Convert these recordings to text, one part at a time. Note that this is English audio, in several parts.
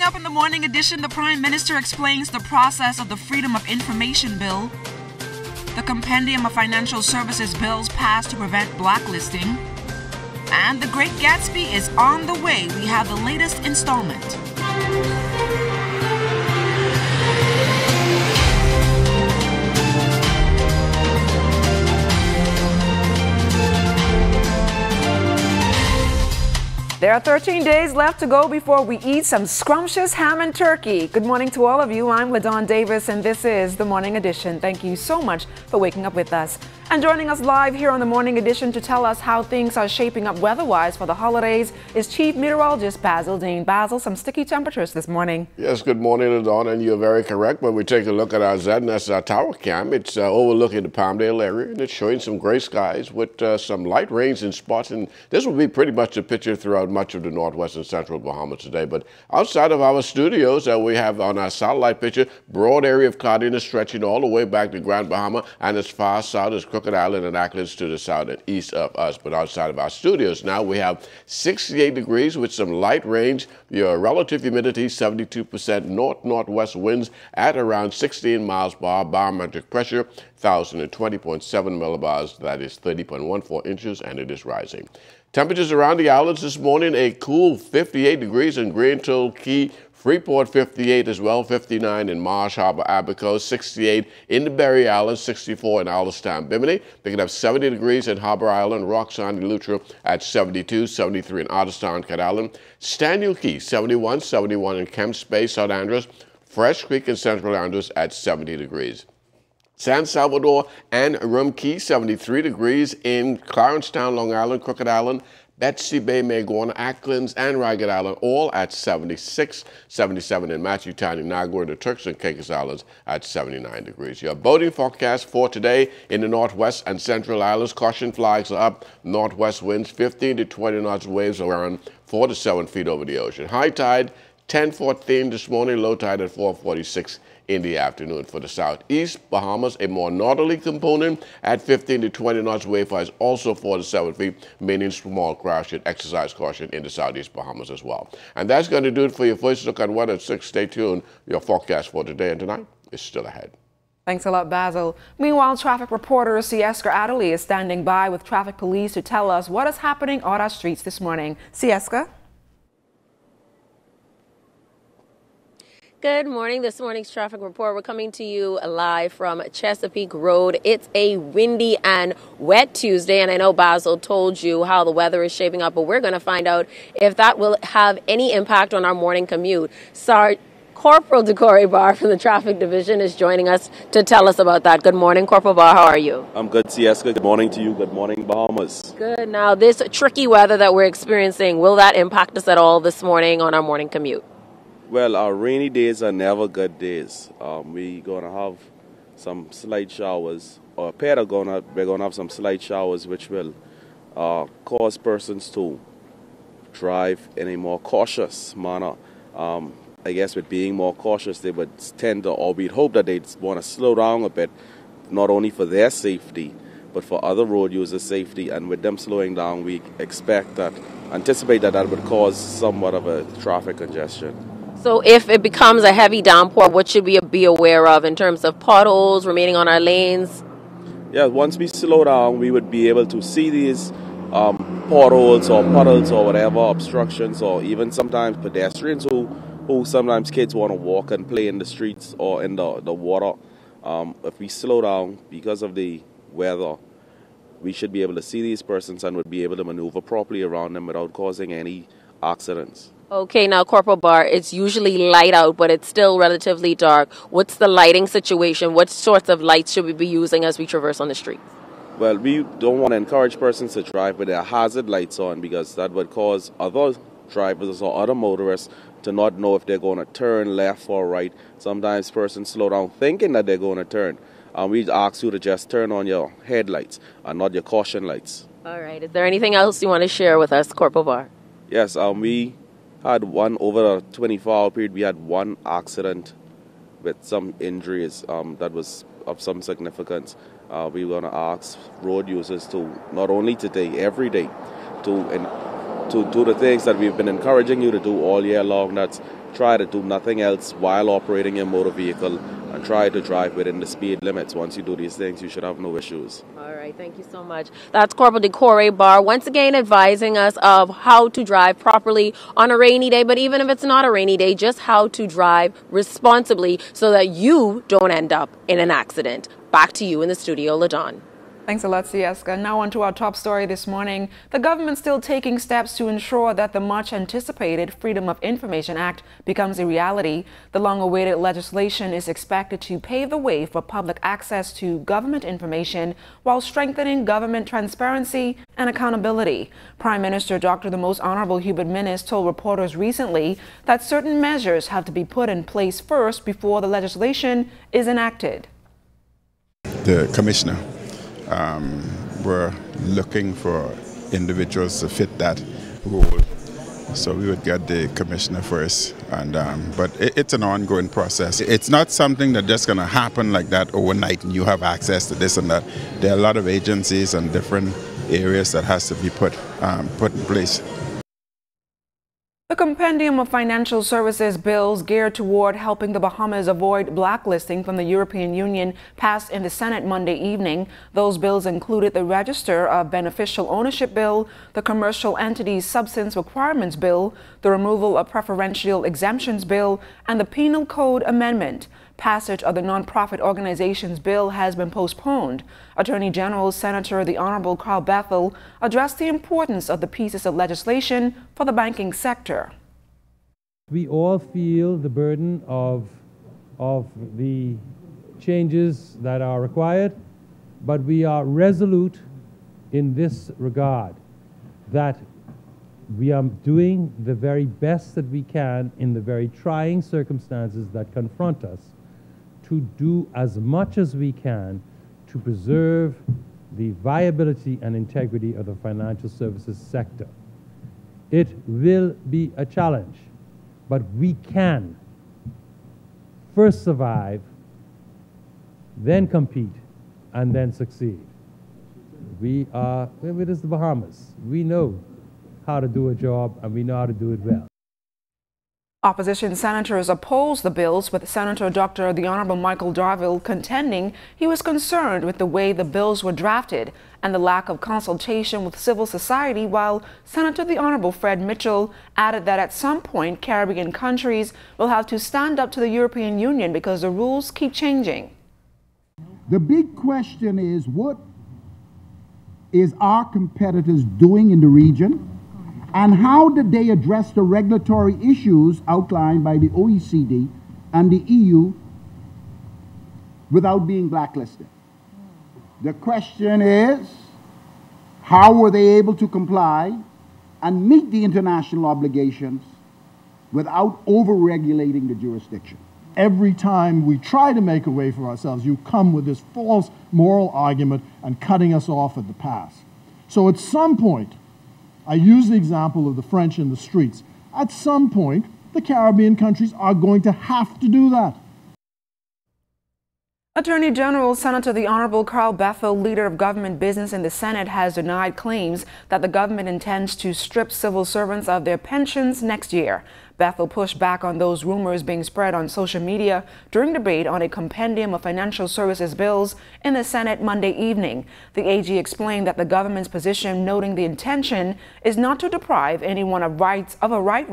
up in the morning edition, the Prime Minister explains the process of the Freedom of Information Bill. The Compendium of Financial Services bills passed to prevent blacklisting. And The Great Gatsby is on the way. We have the latest installment. There are 13 days left to go before we eat some scrumptious ham and turkey. Good morning to all of you. I'm LaDawn Davis, and this is The Morning Edition. Thank you so much for waking up with us. And joining us live here on The Morning Edition to tell us how things are shaping up weather-wise for the holidays is Chief Meteorologist Basil Dean. Basil, some sticky temperatures this morning. Yes, good morning, LaDawn, and you're very correct. When we take a look at our ZNS tower cam, it's overlooking the Palmdale area, and it's showing some gray skies with some light rains in spots. And this will be pretty much the picture throughout much of the northwest and central Bahamas today. But outside of our studios, we have on our satellite picture, broad area of cloudiness stretching all the way back to Grand Bahama and as far south as Crooked Island and Acklins to the south and east of us. But outside of our studios now, we have 68 degrees with some light rains. Your relative humidity, 72%, north-northwest winds at around 16 miles per hour. Barometric pressure, 1,020.7 millibars. That is 30.14 inches, and it is rising. Temperatures around the islands this morning, a cool 58 degrees in Grand Toll Key, Freeport 58 as well, 59 in Marsh Harbor, Abaco, 68 in the Berry Islands, 64 in Allenstown, Bimini. Picking up 70 degrees in Harbor Island, Roxanne, Eleuthera at 72, 73 in Otterstown, Cat Island, Staniel Key, 71, 71 in Kemps Bay, South Andros, Fresh Creek in Central Andros at 70 degrees. San Salvador and Rum Key, 73 degrees in Clarencetown, Long Island, Crooked Island, Betsy Bay, Mayagorna, Acklins, and Ragged Island, all at 76, 77 in Matthew-Town, Nagua, the Turks and Caicos Islands at 79 degrees. Your boating forecast for today in the northwest and central islands, caution flags are up, northwest winds 15 to 20 knots, waves around 4 to 7 feet over the ocean. High tide 10:14 this morning, low tide at 4:46 in the afternoon. For the southeast Bahamas, a more northerly component at 15 to 20 knots, wave height also 4 to 7 feet, meaning small craft should exercise caution in the southeast Bahamas as well. And that's going to do it for your first look at weather at 6. Stay tuned. Your forecast for today and tonight is still ahead. Thanks a lot, Basil. Meanwhile, traffic reporter Sieska Adderley is standing by with traffic police to tell us what is happening on our streets this morning. Sieska? Good morning. This morning's traffic report. We're coming to you live from Chesapeake Road. It's a windy and wet Tuesday, and I know Basil told you how the weather is shaping up, but we're going to find out if that will have any impact on our morning commute. Corporal Decory Barr from the Traffic Division is joining us to tell us about that. Good morning, Corporal Barr. How are you? I'm good, Sieska. Good morning to you. Good morning, Bahamas. Good. Now, this tricky weather that we're experiencing, will that impact us at all this morning on our morning commute? Well, our rainy days are never good days. We're going to have some slight showers, or we're going to have some slight showers which will cause persons to drive in a more cautious manner. I guess with being more cautious, they would tend to, or we'd hope that they'd want to slow down a bit, not only for their safety, but for other road users' safety. And with them slowing down, we anticipate that would cause somewhat of a traffic congestion. So if it becomes a heavy downpour, what should we be aware of in terms of potholes remaining on our lanes? Yeah, once we slow down, we would be able to see these potholes or puddles or whatever, obstructions, or even sometimes pedestrians who sometimes kids want to walk and play in the streets or in the water. If we slow down because of the weather, we should be able to see these persons and would be able to maneuver properly around them without causing any accidents. Okay, now, Corporal Barr, it's usually light out, but it's still relatively dark. What's the lighting situation? What sorts of lights should we be using as we traverse on the streets? Well, we don't want to encourage persons to drive with their hazard lights on, because that would cause other drivers or other motorists to not know if they're going to turn left or right. Sometimes persons slow down thinking that they're going to turn. We ask you to just turn on your headlights and not your caution lights. All right. Is there anything else you want to share with us, Corporal Barr? Yes, we had over a 24-hour period, we had one accident with some injuries that was of some significance. We want to ask road users to, not only today, every day, to do the things that we've been encouraging you to do all year long. That's try to do nothing else while operating your motor vehicle and try to drive within the speed limits. Once you do these things, you should have no issues. All right, thank you so much. That's Corporal Decore Barr once again advising us of how to drive properly on a rainy day, but even if it's not a rainy day, just how to drive responsibly so that you don't end up in an accident. Back to you in the studio, LaDawn. Thanks a lot, Sieska. Now on to our top story this morning. The government still taking steps to ensure that the much-anticipated Freedom of Information Act becomes a reality. The long-awaited legislation is expected to pave the way for public access to government information while strengthening government transparency and accountability. Prime Minister Dr. the Most Honorable Hubert Minnis told reporters recently that certain measures have to be put in place first before the legislation is enacted. The commissioner. We're looking for individuals to fit that role. So we would get the commissioner first, but it's an ongoing process. It's not something that's just going to happen like that overnight and you have access to this and that. There are a lot of agencies and different areas that has to be put in place. The Compendium of Financial Services bills geared toward helping the Bahamas avoid blacklisting from the European Union passed in the Senate Monday evening. Those bills included the Register of Beneficial Ownership Bill, the Commercial Entities Substance Requirements Bill, the Removal of Preferential Exemptions Bill, and the Penal Code Amendment. Passage of the Nonprofit Organizations Bill has been postponed. Attorney General Senator the Honorable Carl Bethel addressed the importance of the pieces of legislation for the banking sector. We all feel the burden of the changes that are required, but we are resolute in this regard that we are doing the very best that we can in the very trying circumstances that confront us to do as much as we can to preserve the viability and integrity of the financial services sector. It will be a challenge, but we can first survive, then compete, and then succeed. It is the Bahamas. We know how to do a job, and we know how to do it well. Opposition senators opposed the bills, with Senator Dr. the Honorable Michael Darville contending he was concerned with the way the bills were drafted and the lack of consultation with civil society, while Senator the Honorable Fred Mitchell added that at some point Caribbean countries will have to stand up to the European Union because the rules keep changing. The big question is, what is our competitors doing in the region? And how did they address the regulatory issues outlined by the OECD and the EU without being blacklisted? The question is, how were they able to comply and meet the international obligations without over-regulating the jurisdiction? Every time we try to make a way for ourselves, you come with this false moral argument and cutting us off at the pass. So at some point, I use the example of the French in the streets. At some point, the Caribbean countries are going to have to do that. Attorney General Senator the Honorable Carl Bethel, leader of government business in the Senate, has denied claims that the government intends to strip civil servants of their pensions next year. Bethel pushed back on those rumors being spread on social media during debate on a compendium of financial services bills in the Senate Monday evening. The AG explained that the government's position, noting the intention is not to deprive anyone of a right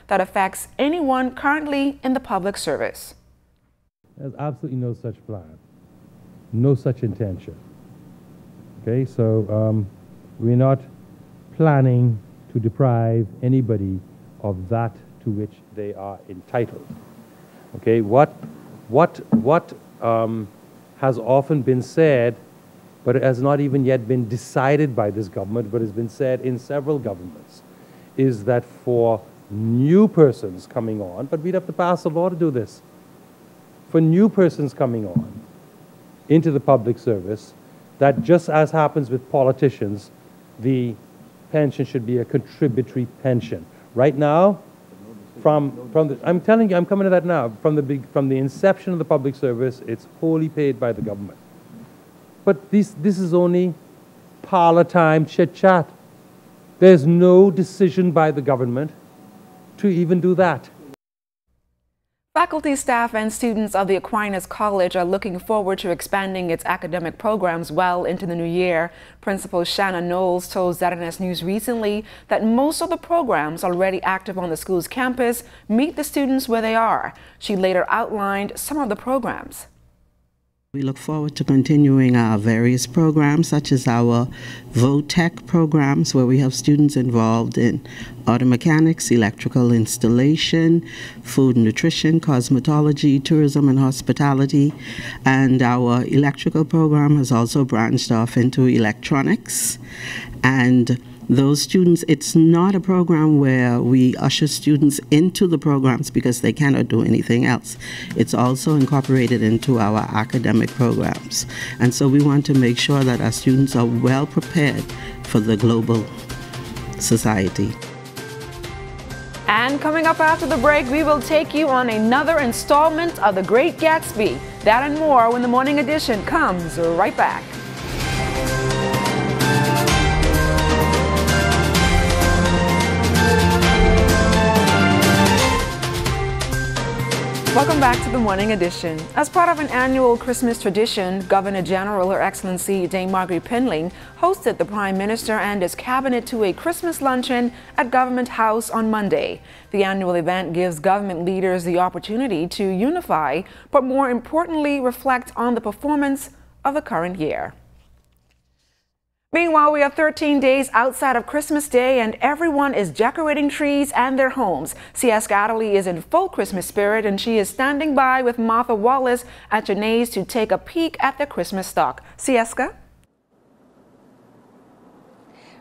that affects anyone currently in the public service. There's absolutely no such plan, no such intention. Okay, so we're not planning to deprive anybody of that to which they are entitled. Okay, what has often been said, but it has not even yet been decided by this government, but has been said in several governments, is that for new persons coming on, but we'd have to pass a law to do this, for new persons coming on into the public service, that just as happens with politicians, the pension should be a contributory pension. Right now, I'm telling you, I'm coming to that now. From the inception of the public service, it's wholly paid by the government. But this is only parlor time chit-chat. There's no decision by the government to even do that. Faculty, staff, and students of the Aquinas College are looking forward to expanding its academic programs well into the new year. Principal Shanna Knowles told ZNS News recently that most of the programs already active on the school's campus meet the students where they are. She later outlined some of the programs. We look forward to continuing our various programs, such as our VOTEC programs, where we have students involved in auto mechanics, electrical installation, food and nutrition, cosmetology, tourism and hospitality. And our electrical program has also branched off into electronics. And those students, it's not a program where we usher students into the programs because they cannot do anything else. It's also incorporated into our academic programs. And so we want to make sure that our students are well prepared for the global society. And coming up after the break, we will take you on another installment of The Great Gatsby. That and more when the Morning Edition comes right back. Welcome back to the Morning Edition. As part of an annual Christmas tradition, Governor General Her Excellency Dame Marguerite Pendling hosted the Prime Minister and his cabinet to a Christmas luncheon at Government House on Monday. The annual event gives government leaders the opportunity to unify, but more importantly, reflect on the performance of the current year. Meanwhile, we are 13 days outside of Christmas Day and everyone is decorating trees and their homes. Sieska Adderley is in full Christmas spirit and she is standing by with Martha Wallace at Janae's to take a peek at their Christmas stock. Sieska?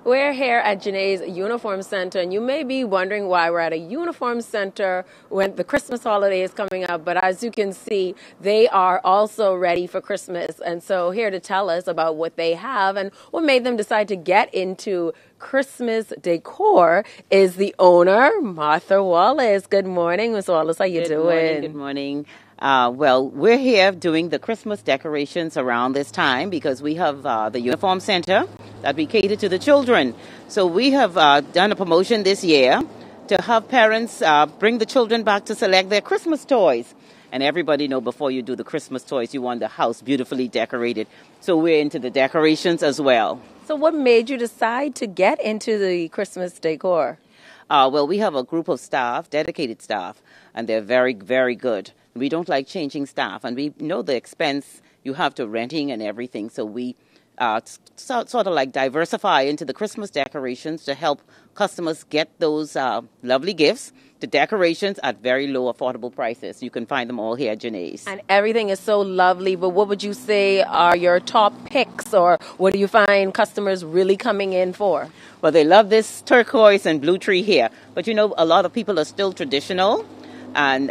We're here at Janae's Uniform Center, and you may be wondering why we're at a uniform center when the Christmas holiday is coming up. But as you can see, they are also ready for Christmas. And so here to tell us about what they have and what made them decide to get into Christmas decor is the owner, Martha Wallace. Good morning, Ms. Wallace. How you doing? Good morning. Well, we're here doing the Christmas decorations around this time because we have the Uniform Center that we cater to the children. So we have done a promotion this year to have parents bring the children back to select their Christmas toys. And everybody know before you do the Christmas toys, you want the house beautifully decorated. So we're into the decorations as well. So what made you decide to get into the Christmas decor? Well, we have a group of staff, dedicated staff, and they're very, very good. We don't like changing staff, and we know the expense you have to renting and everything. So we sort of like diversify into the Christmas decorations to help customers get those lovely gifts, the decorations at very low, affordable prices. You can find them all here at Janae's. And everything is so lovely, but what would you say are your top picks, or what do you find customers really coming in for? Well, they love this turquoise and blue tree here, but you know, a lot of people are still traditional. And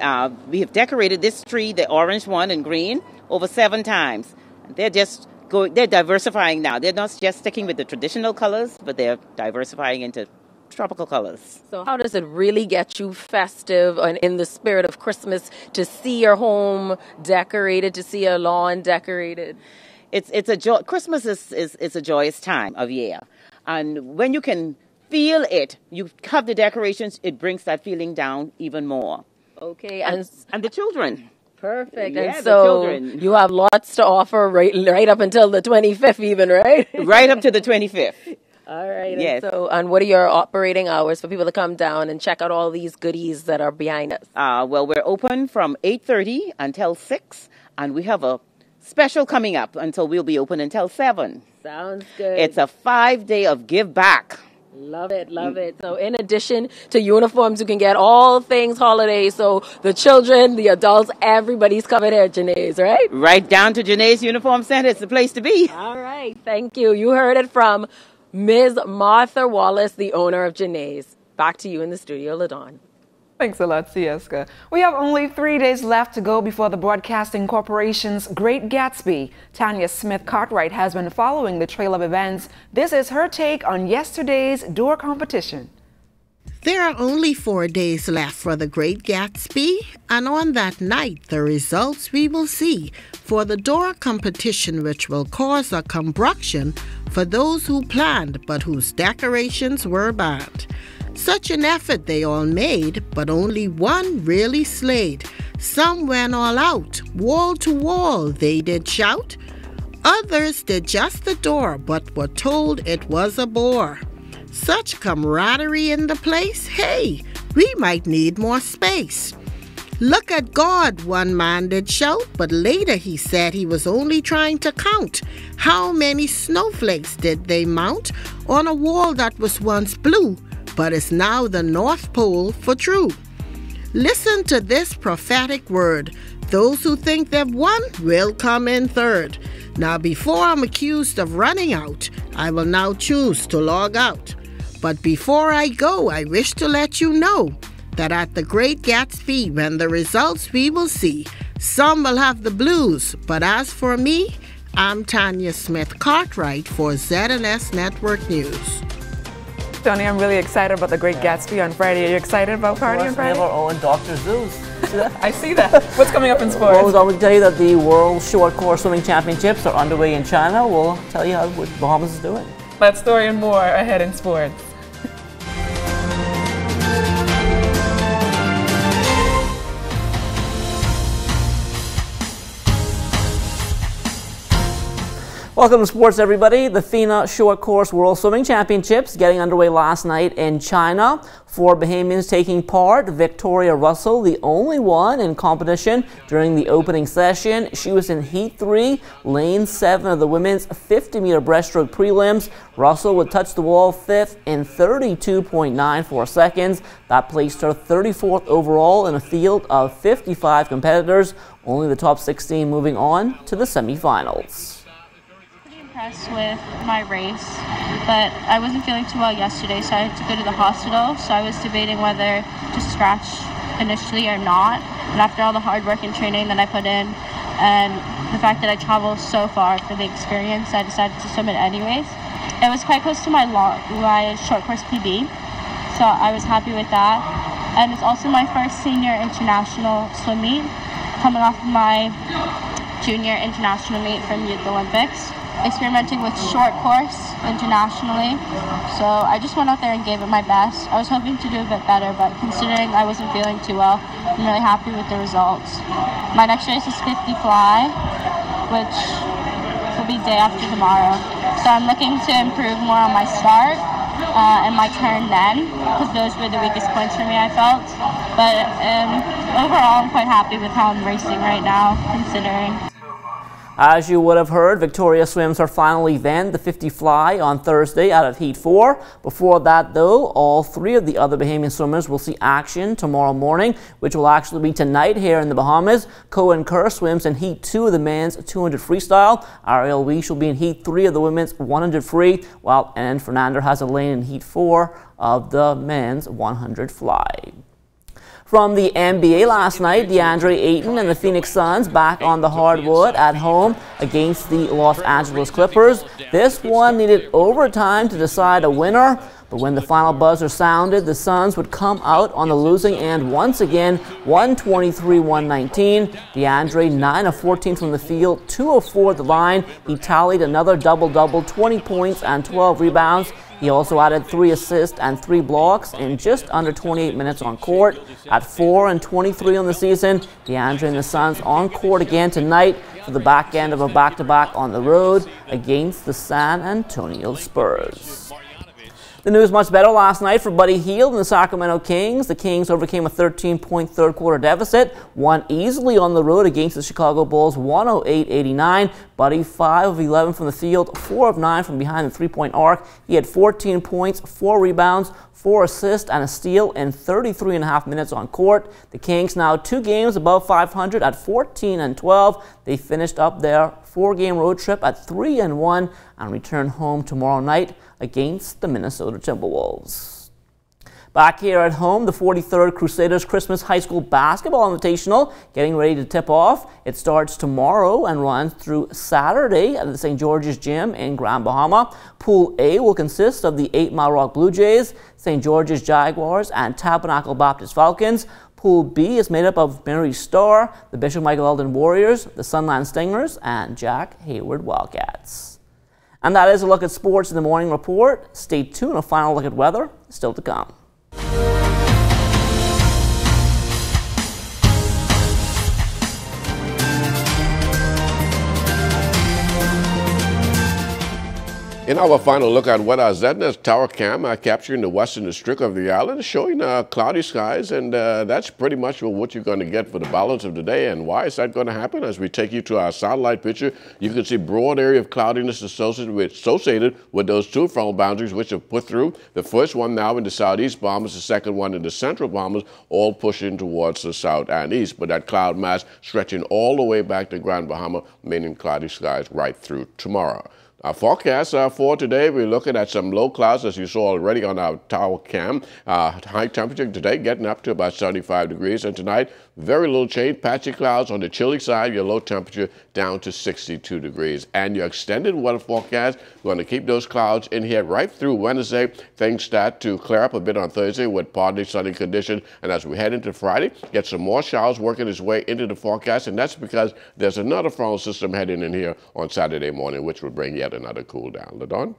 we have decorated this tree, the orange one and green, over 7 times. They're diversifying now. They're not just sticking with the traditional colors, but they're diversifying into tropical colors. So how does it really get you festive and in the spirit of Christmas to see your home decorated, to see your lawn decorated? It's a joy. Christmas is a joyous time of year. And when you can feel it, you have the decorations, it brings that feeling down even more. Okay, and the children. Perfect. Yeah, and so you have lots to offer right up until the 25th even, right? Right up to the 25th. All right. Yes. And what are your operating hours for people to come down and check out all these goodies that are behind us? Well, we're open from 8:30 until 6, and we have a special coming up until we'll be open until 7. Sounds good. It's a 5-day of give back. Love it, love it. So in addition to uniforms, you can get all things holiday. So the children, the adults, everybody's covered here at Janae's, right? Right down to Janae's Uniform Center. It's the place to be. All right. Thank you. You heard it from Ms. Martha Wallace, the owner of Janae's. Back to you in the studio, LaDawn. Thanks a lot, Sieska. We have only 3 days left to go before the Broadcasting Corporation's Great Gatsby. Tanya Smith Cartwright has been following the trail of events. This is her take on yesterday's door competition. There are only 4 days left for the Great Gatsby, and on that night, the results we will see for the door competition, which will cause a combustion for those who planned but whose decorations were bad. Such an effort they all made, but only one really slayed. Some went all out, wall to wall they did shout. Others did just the door, but were told it was a bore. Such camaraderie in the place, hey, we might need more space. Look at God, one man did shout, but later he said he was only trying to count how many snowflakes did they mount on a wall that was once blue, but is now the North Pole for true. Listen to this prophetic word. Those who think they've won will come in third. Now before I'm accused of running out, I will now choose to log out. But before I go, I wish to let you know that at the Great Gatsby, when the results we will see, some will have the blues, but as for me, I'm Tanya Smith Cartwright for ZNS Network News. Tony, I'm really excited about the Great Gatsby on Friday. Are you excited about Party on Friday? We have our own Dr. Zeus. See that? I see that. What's coming up in sports? Well, I will tell you that the World Short Course Swimming Championships are underway in China. We'll tell you how Bahamas is doing. That story and more ahead in sports. Welcome to sports, everybody. The FINA Short Course World Swimming Championships getting underway last night in China. 4 Bahamians taking part. Victoria Russell, the only one in competition during the opening session. She was in Heat 3, Lane 7 of the women's 50-meter breaststroke prelims. Russell would touch the wall 5th in 32.94 seconds. That placed her 34th overall in a field of 55 competitors. Only the top 16 moving on to the semifinals. Impressed with my race, but I wasn't feeling too well yesterday, so I had to go to the hospital. So I was debating whether to scratch initially or not. And after all the hard work and training that I put in, and the fact that I traveled so far for the experience, I decided to swim it anyways. It was quite close to my short course PB, so I was happy with that. And it's also my first senior international swim meet, coming off of my junior international meet from Youth Olympics. Experimenting with short course internationally, so I just went out there and gave it my best. I was hoping to do a bit better, but considering I wasn't feeling too well, I'm really happy with the results. My next race is 50 fly, which will be day after tomorrow. So I'm looking to improve more on my start and my turn then, because those were the weakest points for me, I felt. But overall, I'm quite happy with how I'm racing right now, considering. As you would have heard, Victoria swims her final event, the 50 fly, on Thursday out of Heat 4. Before that, though, all 3 of the other Bahamian swimmers will see action tomorrow morning, which will actually be tonight here in the Bahamas. Cohen Kerr swims in Heat 2 of the men's 200 freestyle. Ariel Weish will be in Heat 3 of the women's 100 free, while Ann Fernander has a lane in Heat 4 of the men's 100 fly. From the NBA last night, DeAndre Ayton and the Phoenix Suns back on the hardwood at home against the Los Angeles Clippers. This one needed overtime to decide a winner, but when the final buzzer sounded, the Suns would come out on the losing end once again, 123-119. DeAndre 9 of 14 from the field, 2 of 4 at the line. He tallied another double-double, 20 points and 12 rebounds. He also added 3 assists and 3 blocks in just under 28 minutes on court. At 4-23 on the season, DeAndre and the Suns on court again tonight for the back end of a back-to-back on the road against the San Antonio Spurs. The news much better last night for Buddy Hield and the Sacramento Kings. The Kings overcame a 13-point third-quarter deficit, won easily on the road against the Chicago Bulls 108-89. Buddy 5 of 11 from the field, 4 of 9 from behind the three-point arc. He had 14 points, 4 rebounds, 4 assists, and a steal in 33.5 minutes on court. The Kings now 2 games above 500 at 14-12. They finished up their 4-game road trip at 3-1 and return home tomorrow night against the Minnesota Timberwolves. Back here at home, the 43rd Crusaders Christmas High School Basketball Invitational getting ready to tip off. It starts tomorrow and runs through Saturday at the St. George's Gym in Grand Bahama. Pool A will consist of the 8 Mile Rock Blue Jays, St. George's Jaguars, and Tabernacle Baptist Falcons. Pool B is made up of Mary Star, the Bishop Michael Eldon Warriors, the Sunland Stingers, and Jack Hayward Wildcats. And that is a look at sports in the morning report. Stay tuned, a final look at weather still to come. In our final look at what our ZNS Tower Cam capturing the western district of the island, showing cloudy skies, and that's pretty much what you're going to get for the balance of the day. And why is that going to happen? As we take you to our satellite picture, you can see broad area of cloudiness associated with those two frontal boundaries which have put through. The first one now in the southeast Bahamas, the second one in the central Bahamas, all pushing towards the south and east. But that cloud mass stretching all the way back to Grand Bahama, meaning cloudy skies right through tomorrow. Our forecast for today, we're looking at some low clouds, as you saw already on our tower cam. High temperature today getting up to about 75 degrees. And tonight, very little change. Patchy clouds on the chilly side. Your low temperature down to 62 degrees. And your extended weather forecast, we're going to keep those clouds in here right through Wednesday. Things start to clear up a bit on Thursday with partly sunny conditions. And as we head into Friday, get some more showers working its way into the forecast. And that's because there's another frontal system heading in here on Saturday morning, which will bring yet another cool down. LaDawn?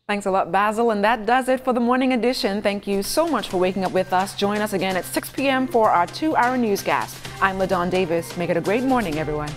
Thanks a lot, Basil. And that does it for the morning edition. Thank you so much for waking up with us. Join us again at 6 p.m. for our 2-hour newscast. I'm LaDawn Davis. Make it a great morning, everyone.